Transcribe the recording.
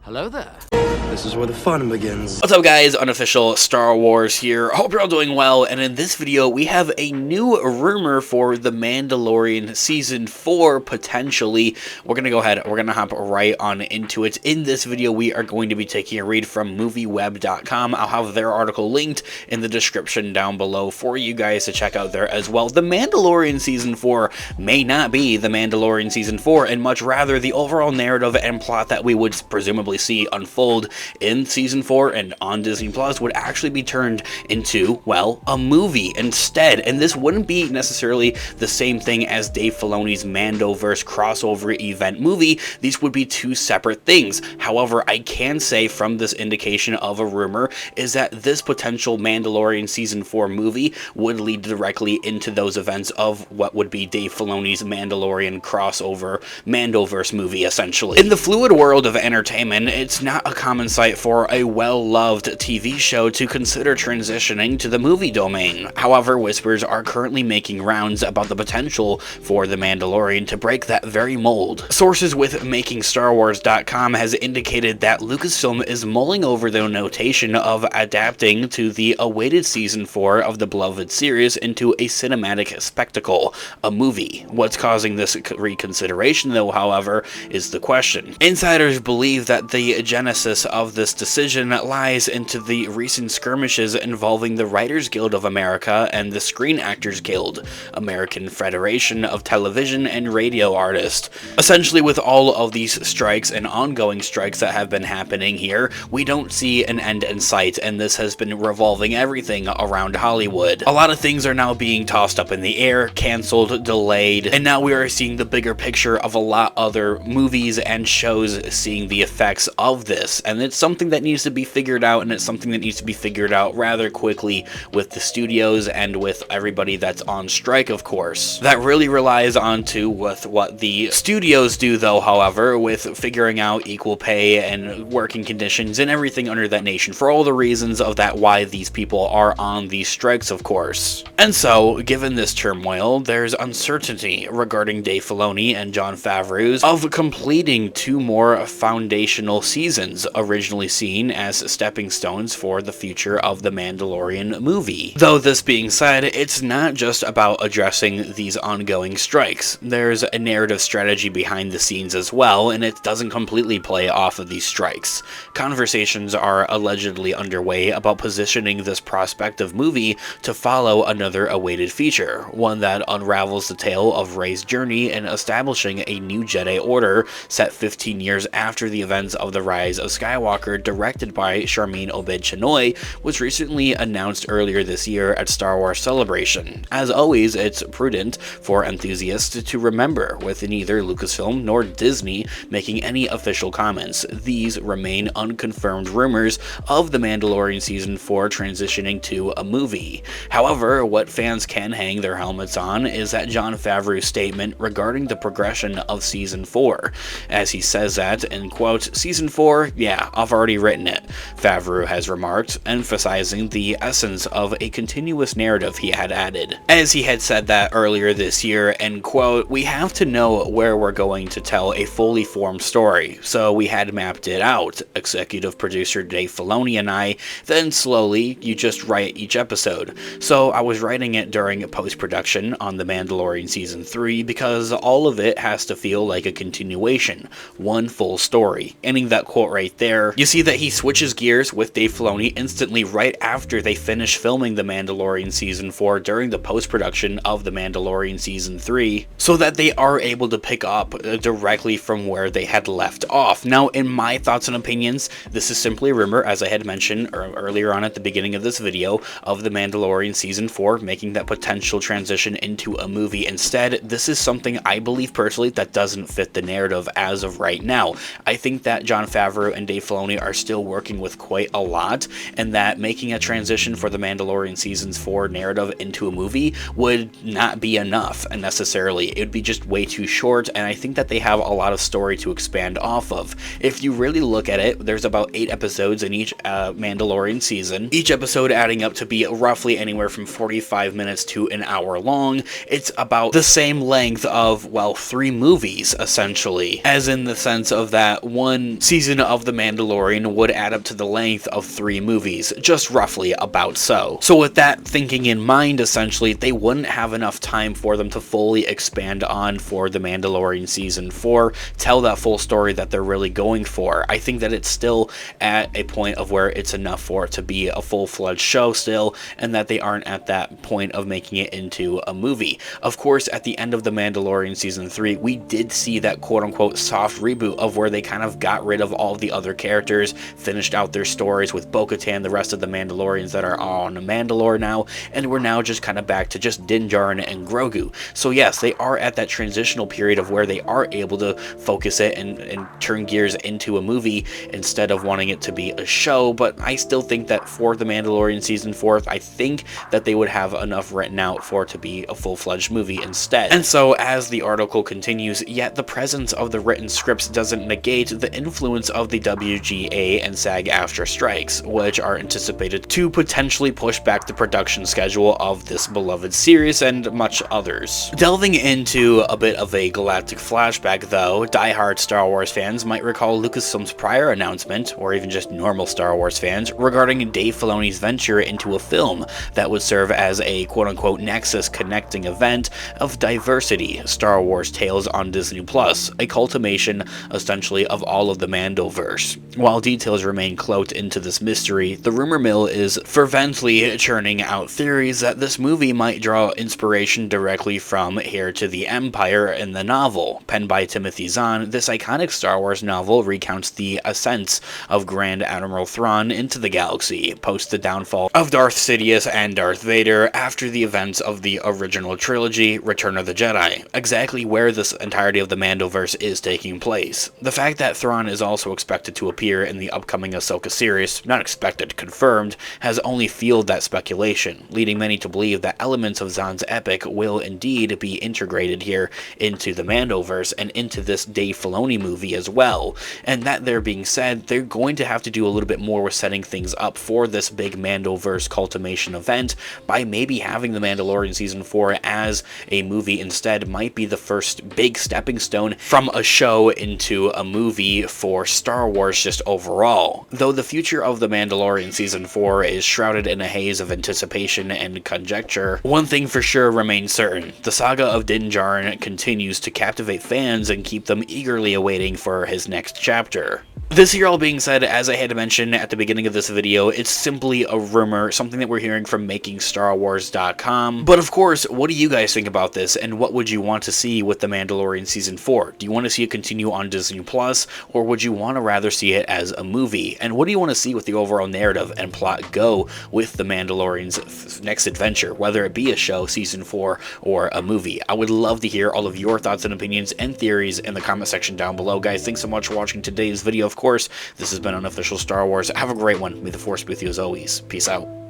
Hello there. This is where the fun begins. What's up, guys? Unofficial Star Wars here. Hope you're all doing well, and in this video we have a new rumor for The Mandalorian Season 4, potentially. We're gonna go ahead, we're gonna hop right on into it. In this video we are going to be taking a read from movieweb.com. I'll have their article linked in the description down below for you guys to check out there as well. The Mandalorian Season 4 may not be The Mandalorian Season 4, and much rather the overall narrative and plot that we would presumably see unfold in Season 4 and on Disney Plus would actually be turned into, well, a movie instead. And this wouldn't be necessarily the same thing as Dave Filoni's Mandoverse crossover event movie. These would be two separate things. However, I can say from this indication of a rumor is that this potential Mandalorian Season 4 movie would lead directly into those events of what would be Dave Filoni's Mandalorian crossover Mandoverse movie, essentially. In the fluid world of entertainment, it's not a common sight for a well-loved TV show to consider transitioning to the movie domain. However, whispers are currently making rounds about the potential for The Mandalorian to break that very mold. Sources with MakingStarWars.com has indicated that Lucasfilm is mulling over the notation of adapting to the awaited Season 4 of the beloved series into a cinematic spectacle, a movie. What's causing this reconsideration, though, however, is the question. Insiders believe that the genesis of this decision lies into the recent skirmishes involving the Writers Guild of America and the Screen Actors Guild, American Federation of Television and Radio Artists. Essentially, with all of these strikes and ongoing strikes that have been happening here, we don't see an end in sight, and this has been revolving everything around Hollywood. A lot of things are now being tossed up in the air, canceled, delayed, and now we are seeing the bigger picture of a lot other movies and shows seeing the effects of this, and it's something that needs to be figured out, and it's something that needs to be figured out rather quickly with the studios and with everybody that's on strike, of course. That really relies on to with what the studios do, though, however, with figuring out equal pay and working conditions and everything under that nation, for all the reasons of that why these people are on these strikes, of course. And so, given this turmoil, there's uncertainty regarding Dave Filoni and Jon Favreau's of completing two more foundational seasons, originally seen as stepping stones for the future of the Mandalorian movie. Though this being said, it's not just about addressing these ongoing strikes. There's a narrative strategy behind the scenes as well, and it doesn't completely play off of these strikes. Conversations are allegedly underway about positioning this prospective movie to follow another awaited feature, one that unravels the tale of Rey's journey in establishing a new Jedi Order set 15 years after the events of The Rise of Skywalker, directed by Sharmeen Obaid-Chinoy, was recently announced earlier this year at Star Wars Celebration. As always, it's prudent for enthusiasts to remember, with neither Lucasfilm nor Disney making any official comments, these remain unconfirmed rumors of The Mandalorian Season 4 transitioning to a movie. However, what fans can hang their helmets on is that Jon Favreau's statement regarding the progression of Season 4, as he says that, in quote, "Season 4, yeah, I've already written it," Favreau has remarked, emphasizing the essence of a continuous narrative he had added. As he had said that earlier this year, end quote, "We have to know where we're going to tell a fully formed story, so we had mapped it out, executive producer Dave Filoni and I, then slowly, you just write each episode. So I was writing it during post-production on The Mandalorian Season 3 because all of it has to feel like a continuation, one full story." Ending that quote right there, you see that he switches gears with Dave Filoni instantly right after they finish filming The Mandalorian Season 4 during the post-production of The Mandalorian Season 3, so that they are able to pick up directly from where they had left off. Now, in my thoughts and opinions, this is simply a rumor, as I had mentioned earlier on at the beginning of this video, of The Mandalorian Season 4 making that potential transition into a movie instead. This is something I believe personally that doesn't fit the narrative as of right now. I think that Jon Favreau and Dave Filoni are still working with quite a lot, and that making a transition for The Mandalorian Season 4 narrative into a movie would not be enough necessarily. It would be just way too short, and I think that they have a lot of story to expand off of. If you really look at it, there's about 8 episodes in each Mandalorian season, each episode adding up to be roughly anywhere from 45 minutes to an hour long. It's about the same length of, well, 3 movies, essentially, as in the sense of that one second season of The Mandalorian would add up to the length of 3 movies, just roughly about so. So with that thinking in mind, essentially, they wouldn't have enough time for them to fully expand on for The Mandalorian Season 4, tell that full story that they're really going for. I think that it's still at a point of where it's enough for it to be a full-fledged show still, and that they aren't at that point of making it into a movie. Of course, at the end of The Mandalorian Season 3, we did see that quote-unquote soft reboot of where they kind of got rid of all the other characters, finished out their stories with Bo-Katan, the rest of the Mandalorians that are on Mandalore now, and we're now just kind of back to just Din Djarin and Grogu. So yes, they are at that transitional period of where they are able to focus it and turn gears into a movie instead of wanting it to be a show, but I still think that for The Mandalorian Season 4, I think that they would have enough written out for it to be a full-fledged movie instead. And so, as the article continues, yet the presence of the written scripts doesn't negate the influence of the WGA and SAG-AFTRA strikes, which are anticipated to potentially push back the production schedule of this beloved series and much others. Delving into a bit of a galactic flashback though, die-hard Star Wars fans might recall Lucasfilm's prior announcement, or even just normal Star Wars fans, regarding Dave Filoni's venture into a film that would serve as a quote-unquote nexus connecting event of diversity, Star Wars Tales on Disney+, a culmination essentially of all of the Mandoverse. While details remain cloaked into this mystery, the rumor mill is fervently churning out theories that this movie might draw inspiration directly from Heir to the Empire in the novel. Penned by Timothy Zahn, this iconic Star Wars novel recounts the ascents of Grand Admiral Thrawn into the galaxy, post the downfall of Darth Sidious and Darth Vader after the events of the original trilogy, Return of the Jedi, exactly where this entirety of the Mandoverse is taking place. The fact that Thrawn is also expected to appear in the upcoming Ahsoka series, not expected, confirmed, has only fueled that speculation, leading many to believe that elements of Zahn's epic will indeed be integrated here into the Mandoverse and into this Dave Filoni movie as well. And that there being said, they're going to have to do a little bit more with setting things up for this big Mandoverse culmination event by maybe having The Mandalorian Season 4 as a movie instead might be the first big stepping stone from a show into a movie for Star Wars just overall. Though the future of The Mandalorian Season 4 is shrouded in a haze of anticipation and conjecture, one thing for sure remains certain: the saga of Din Djarin continues to captivate fans and keep them eagerly awaiting for his next chapter. This here all being said, as I had to mention at the beginning of this video, it's simply a rumor, something that we're hearing from MakingStarWars.com. But of course, what do you guys think about this, and what would you want to see with The Mandalorian Season 4? Do you want to see it continue on Disney+, or would you want to rather see it as a movie? And what do you want to see with the overall narrative and plot go with The Mandalorian's next adventure, whether it be a show, Season 4, or a movie? I would love to hear all of your thoughts and opinions and theories in the comment section down below, guys. Thanks so much for watching today's video. Of course, this has been Unofficial Star Wars. Have a great one. May the Force be with you as always. Peace out.